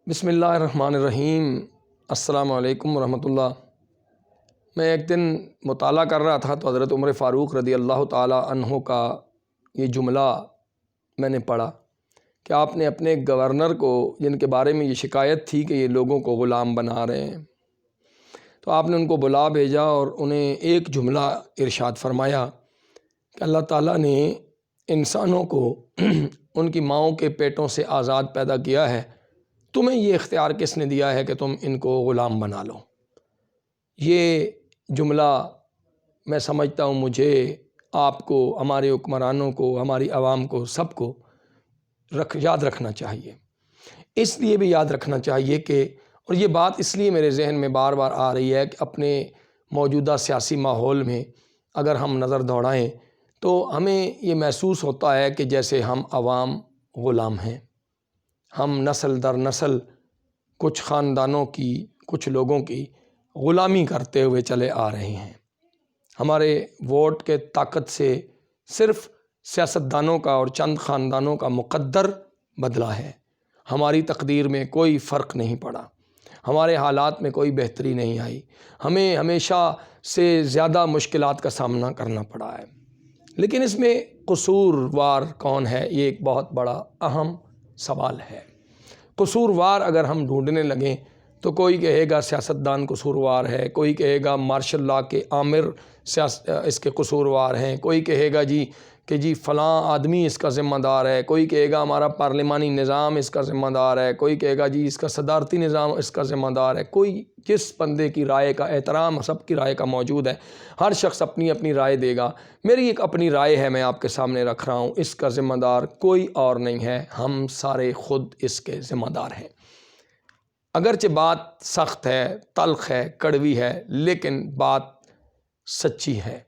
بسم اللہ الرحمن الرحیم۔ السلام علیکم ورحمۃ اللہ۔ میں ایک دن مطالعہ کر رہا تھا تو حضرت عمر فاروق رضی اللہ تعالیٰ عنہ کا یہ جملہ میں نے پڑھا کہ آپ نے اپنے گورنر کو، جن کے بارے میں یہ شکایت تھی کہ یہ لوگوں کو غلام بنا رہے ہیں، تو آپ نے ان کو بلا بھیجا اور انہیں ایک جملہ ارشاد فرمایا کہ اللہ تعالیٰ نے انسانوں کو ان کی ماؤں کے پیٹوں سے آزاد پیدا کیا ہے، تمہیں یہ اختیار کس نے دیا ہے کہ تم ان کو غلام بنا لو؟ یہ جملہ میں سمجھتا ہوں مجھے، آپ کو، ہمارے حکمرانوں کو، ہماری عوام کو، سب کو یاد رکھنا چاہیے۔ اس لیے بھی یاد رکھنا چاہیے کہ، اور یہ بات اس لیے میرے ذہن میں بار بار آ رہی ہے کہ اپنے موجودہ سیاسی ماحول میں اگر ہم نظر دوڑائیں تو ہمیں یہ محسوس ہوتا ہے کہ جیسے ہم عوام غلام ہیں۔ ہم نسل در نسل کچھ خاندانوں کی، کچھ لوگوں کی غلامی کرتے ہوئے چلے آ رہے ہیں۔ ہمارے ووٹ کے طاقت سے صرف سیاستدانوں کا اور چند خاندانوں کا مقدر بدلا ہے، ہماری تقدیر میں کوئی فرق نہیں پڑا، ہمارے حالات میں کوئی بہتری نہیں آئی، ہمیں ہمیشہ سے زیادہ مشکلات کا سامنا کرنا پڑا ہے۔ لیکن اس میں قصوروار کون ہے، یہ ایک بہت بڑا اہم سوال ہے۔ قصوروار اگر ہم ڈھونڈنے لگیں تو کوئی کہے گا سیاستدان قصوروار ہے، کوئی کہے گا مارشل لاء کے عامر اس کے قصوروار ہیں، کوئی کہے گا جی فلاں آدمی اس کا ذمہ دار ہے، کوئی کہے گا ہمارا پارلیمانی نظام اس کا ذمہ دار ہے، کوئی کہے گا جی اس کا صدارتی نظام اس کا ذمہ دار ہے۔ کوئی جس بندے کی رائے کا احترام سب کی رائے کا موجود ہے، ہر شخص اپنی اپنی رائے دے گا۔ میری ایک اپنی رائے ہے، میں آپ کے سامنے رکھ رہا ہوں، اس کا ذمہ دار کوئی اور نہیں ہے، ہم سارے خود اس کے ذمہ دار ہیں۔ اگرچہ بات سخت ہے، تلخ ہے، کڑوی ہے، لیکن بات سچی ہے۔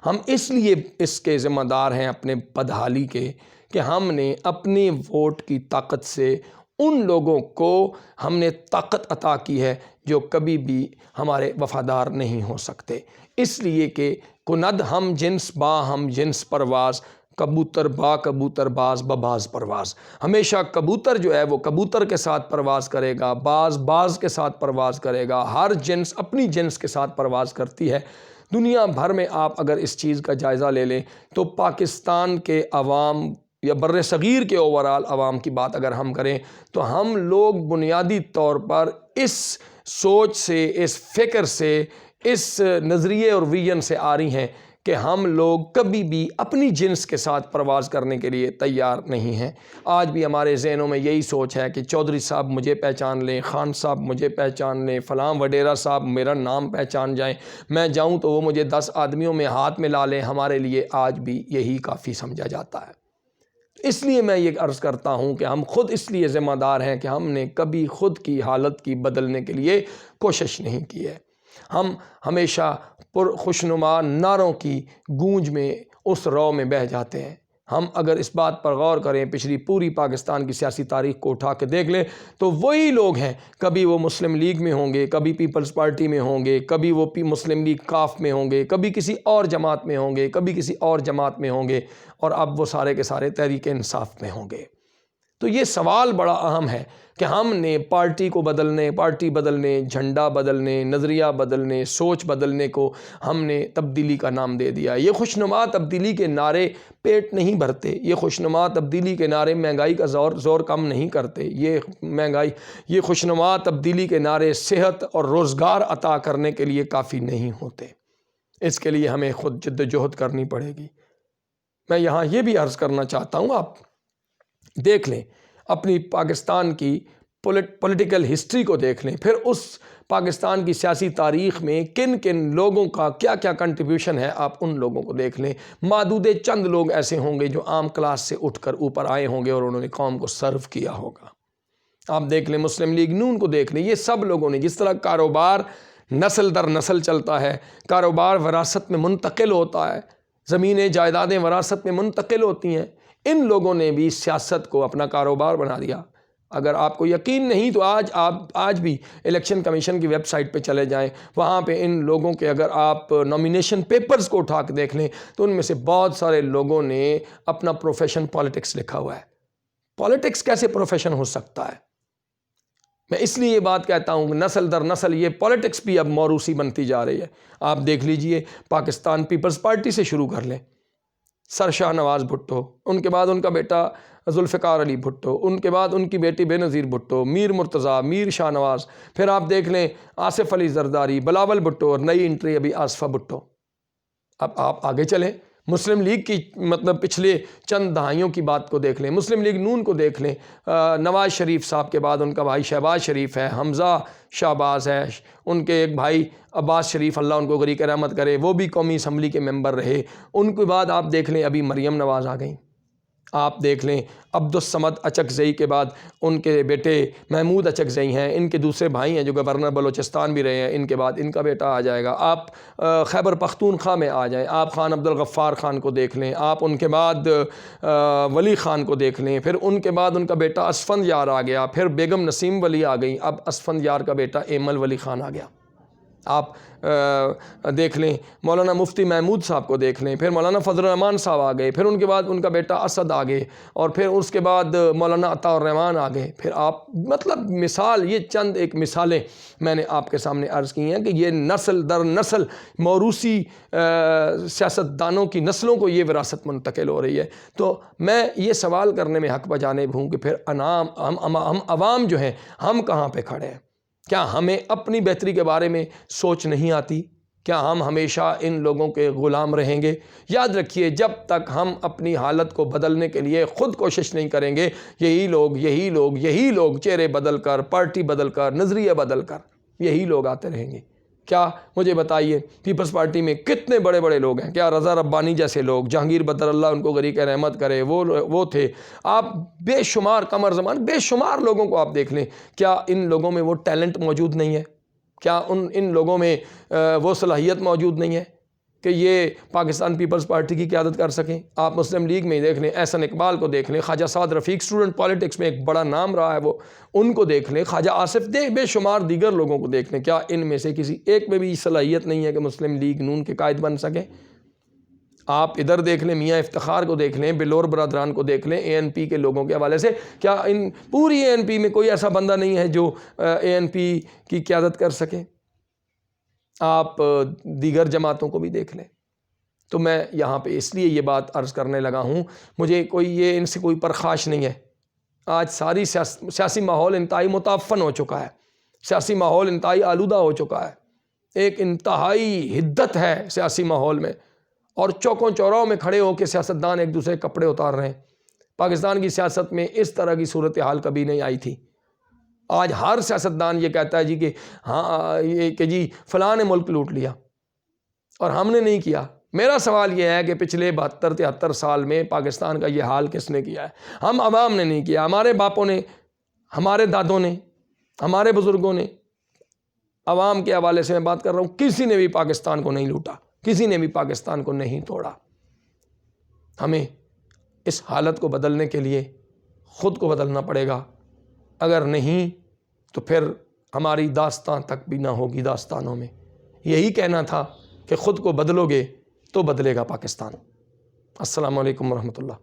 ہم اس لیے اس کے ذمہ دار ہیں اپنے بدحالی کے کہ ہم نے اپنے ووٹ کی طاقت سے ان لوگوں کو ہم نے طاقت عطا کی ہے جو کبھی بھی ہمارے وفادار نہیں ہو سکتے۔ اس لیے کہ کند ہم جنس با ہم جنس پرواز، کبوتر با کبوتر باز بباز پرواز۔ ہمیشہ کبوتر جو ہے وہ کبوتر کے ساتھ پرواز کرے گا، باز باز کے ساتھ پرواز کرے گا، ہر جنس اپنی جنس کے ساتھ پرواز کرتی ہے۔ دنیا بھر میں آپ اگر اس چیز کا جائزہ لے لیں تو پاکستان کے عوام یا بر صغیر کے اوورال عوام کی بات اگر ہم کریں تو ہم لوگ بنیادی طور پر اس سوچ سے، اس فکر سے، اس نظریے اور ویژن سے آ رہی ہیں کہ ہم لوگ کبھی بھی اپنی جنس کے ساتھ پرواز کرنے کے لیے تیار نہیں ہیں۔ آج بھی ہمارے ذہنوں میں یہی سوچ ہے کہ چودھری صاحب مجھے پہچان لیں، خان صاحب مجھے پہچان لیں، فلاں وڈیرا صاحب میرا نام پہچان جائیں، میں جاؤں تو وہ مجھے 10 آدمیوں میں ہاتھ ملا لیں، ہمارے لیے آج بھی یہی کافی سمجھا جاتا ہے۔ اس لیے میں یہ عرض کرتا ہوں کہ ہم خود اس لیے ذمہ دار ہیں کہ ہم نے کبھی خود کی حالت کی بدلنے کے لیے کوشش نہیں کی ہے۔ ہم ہمیشہ خوشنما نعروں کی گونج میں اس رو میں بہہ جاتے ہیں۔ ہم اگر اس بات پر غور کریں، پچھلی پوری پاکستان کی سیاسی تاریخ کو اٹھا کے دیکھ لیں تو وہی لوگ ہیں، کبھی وہ مسلم لیگ میں ہوں گے، کبھی پیپلز پارٹی میں ہوں گے، کبھی وہ مسلم لیگ کاف میں ہوں گے، کبھی کسی اور جماعت میں ہوں گے، کبھی کسی اور جماعت میں ہوں گے، اور اب وہ سارے کے سارے تحریک انصاف میں ہوں گے۔ تو یہ سوال بڑا اہم ہے کہ ہم نے پارٹی بدلنے، جھنڈا بدلنے، نظریہ بدلنے، سوچ بدلنے کو ہم نے تبدیلی کا نام دے دیا۔ یہ خوشنما تبدیلی کے نعرے پیٹ نہیں بھرتے، یہ خوشنما تبدیلی کے نعرے مہنگائی کا زور کم نہیں کرتے، یہ خوشنما تبدیلی کے نعرے صحت اور روزگار عطا کرنے کے لیے کافی نہیں ہوتے۔ اس کے لیے ہمیں خود جد و جہد کرنی پڑے گی۔ میں یہاں یہ بھی عرض کرنا چاہتا ہوں، آپ دیکھ لیں اپنی پاکستان کی پولیٹیکل ہسٹری کو دیکھ لیں، پھر اس پاکستان کی سیاسی تاریخ میں کن کن لوگوں کا کیا کیا کنٹریبیوشن ہے، آپ ان لوگوں کو دیکھ لیں۔ معدود چند لوگ ایسے ہوں گے جو عام کلاس سے اٹھ کر اوپر آئے ہوں گے اور انہوں نے قوم کو سرو کیا ہوگا۔ آپ دیکھ لیں مسلم لیگ نون کو دیکھ لیں، یہ سب لوگوں نے، جس طرح کاروبار نسل در نسل چلتا ہے، کاروبار وراثت میں منتقل ہوتا ہے، زمینیں جائیدادیں وراثت میں منتقل ہوتی ہیں، ان لوگوں نے بھی سیاست کو اپنا کاروبار بنا دیا۔ اگر آپ کو یقین نہیں تو آج بھی الیکشن کمیشن کی ویب سائٹ پہ چلے جائیں، وہاں پہ ان لوگوں کے اگر آپ نامینیشن پیپرز کو اٹھا کے دیکھ لیں تو ان میں سے بہت سارے لوگوں نے اپنا پروفیشن پالیٹکس لکھا ہوا ہے۔ پالیٹکس کیسے پروفیشن ہو سکتا ہے؟ میں اس لیے یہ بات کہتا ہوں کہ نسل در نسل یہ پولیٹکس بھی اب موروثی بنتی جا رہی ہے۔ آپ دیکھ لیجئے، پاکستان پیپلز پارٹی سے شروع کر لیں، سر شاہ نواز بھٹو، ان کے بعد ان کا بیٹا ذوالفقار علی بھٹو، ان کے بعد ان کی بیٹی بے نظیر بھٹو، میر مرتضیٰ، میر شاہ نواز، پھر آپ دیکھ لیں آصف علی زرداری، بلاول بھٹو، اور نئی انٹری ابھی آصفہ بھٹو۔ اب آپ آگے چلیں، مسلم لیگ کی مطلب پچھلے چند دہائیوں کی بات کو دیکھ لیں، مسلم لیگ نون کو دیکھ لیں، نواز شریف صاحب کے بعد ان کا بھائی شہباز شریف ہے، حمزہ شہباز ہے، ان کے ایک بھائی عباس شریف، اللہ ان کو غریق رحمت کرے، وہ بھی قومی اسمبلی کے ممبر رہے۔ ان کے بعد آپ دیکھ لیں ابھی مریم نواز آ گئیں، آپ دیکھ لیں عبدالصمد اچکزئی کے بعد ان کے بیٹے محمود اچکزئی ہیں، ان کے دوسرے بھائی ہیں جو گورنر بلوچستان بھی رہے ہیں، ان کے بعد ان کا بیٹا آ جائے گا۔ آپ خیبر پختونخوا میں آ جائیں، آپ خان عبدالغفار خان کو دیکھ لیں، آپ ان کے بعد ولی خان کو دیکھ لیں، پھر ان کے بعد ان کا بیٹا اسفند یار آ گیا، پھر بیگم نسیم ولی آ گئیں، اب اسفند یار کا بیٹا ایمل ولی خان آ گیا۔ آپ دیکھ لیں مولانا مفتی محمود صاحب کو دیکھ لیں، پھر مولانا فضل الرحمان صاحب آ گئے، پھر ان کے بعد ان کا بیٹا اسد آ گئے، اور پھر اس کے بعد مولانا عطا الرحمان آ گئے۔ پھر آپ مطلب مثال، یہ چند ایک مثالیں میں نے آپ کے سامنے عرض کی ہیں کہ یہ نسل در نسل موروثی سیاستدانوں کی نسلوں کو یہ وراثت منتقل ہو رہی ہے۔ تو میں یہ سوال کرنے میں حق بجانب ہوں کہ پھر ہم عوام جو ہیں ہم کہاں پہ کھڑے ہیں؟ کیا ہمیں اپنی بہتری کے بارے میں سوچ نہیں آتی؟ کیا ہم ہمیشہ ان لوگوں کے غلام رہیں گے؟ یاد رکھیے، جب تک ہم اپنی حالت کو بدلنے کے لیے خود کوشش نہیں کریں گے، یہی لوگ چہرے بدل کر، پارٹی بدل کر، نظریے بدل کر یہی لوگ آتے رہیں گے۔ کیا مجھے بتائیے، پیپلز پارٹی میں کتنے بڑے بڑے لوگ ہیں، کیا رضا ربانی جیسے لوگ، جہانگیر بدر اللہ ان کو غریق رحمت کرے، وہ تھے، آپ بے شمار قمر زمان بے شمار لوگوں کو آپ دیکھ لیں، کیا ان لوگوں میں وہ ٹیلنٹ موجود نہیں ہے؟ کیا ان لوگوں میں وہ صلاحیت موجود نہیں ہے کہ یہ پاکستان پیپلز پارٹی کی قیادت کر سکیں؟ آپ مسلم لیگ میں ہی دیکھ لیں، احسن اقبال کو دیکھ لیں، خواجہ سعد رفیق اسٹوڈنٹ پالیٹکس میں ایک بڑا نام رہا ہے وہ، ان کو دیکھ لیں، خواجہ آصف بے شمار دیگر لوگوں کو دیکھ لیں، کیا ان میں سے کسی ایک میں بھی صلاحیت نہیں ہے کہ مسلم لیگ نون کے قائد بن سکیں؟ آپ ادھر دیکھ لیں، میاں افتخار کو دیکھ لیں، بلور برادران کو دیکھ لیں، اے این پی کے لوگوں کے حوالے سے کیا ان پوری اے این پی میں کوئی ایسا بندہ نہیں ہے جو اے این پی کی قیادت کر سکے؟ آپ دیگر جماعتوں کو بھی دیکھ لیں۔ تو میں یہاں پہ اس لیے یہ بات عرض کرنے لگا ہوں، مجھے ان سے کوئی پرخاش نہیں ہے۔ آج ساری سیاسی ماحول انتہائی متعفن ہو چکا ہے، سیاسی ماحول انتہائی آلودہ ہو چکا ہے، ایک انتہائی حدت ہے سیاسی ماحول میں، اور چوکوں چوراہوں میں کھڑے ہو کے سیاستدان ایک دوسرے کے کپڑے اتار رہے ہیں۔ پاکستان کی سیاست میں اس طرح کی صورتحال کبھی نہیں آئی تھی۔ آج ہر سیاستدان یہ کہتا ہے کہ ہاں جی فلاں نے ملک لوٹ لیا اور ہم نے نہیں کیا۔ میرا سوال یہ ہے کہ پچھلے 72-73 سال میں پاکستان کا یہ حال کس نے کیا ہے؟ ہم عوام نے نہیں کیا، ہمارے باپوں نے، ہمارے دادوں نے، ہمارے بزرگوں نے۔ عوام کے حوالے سے میں بات کر رہا ہوں، کسی نے بھی پاکستان کو نہیں لوٹا، کسی نے بھی پاکستان کو نہیں توڑا۔ ہمیں اس حالت کو بدلنے کے لیے خود کو بدلنا پڑے گا، اگر نہیں تو پھر ہماری داستان تک بھی نہ ہوگی داستانوں میں۔ یہی کہنا تھا کہ خود کو بدلو گے تو بدلے گا پاکستان۔ السلام علیکم ورحمۃ اللہ۔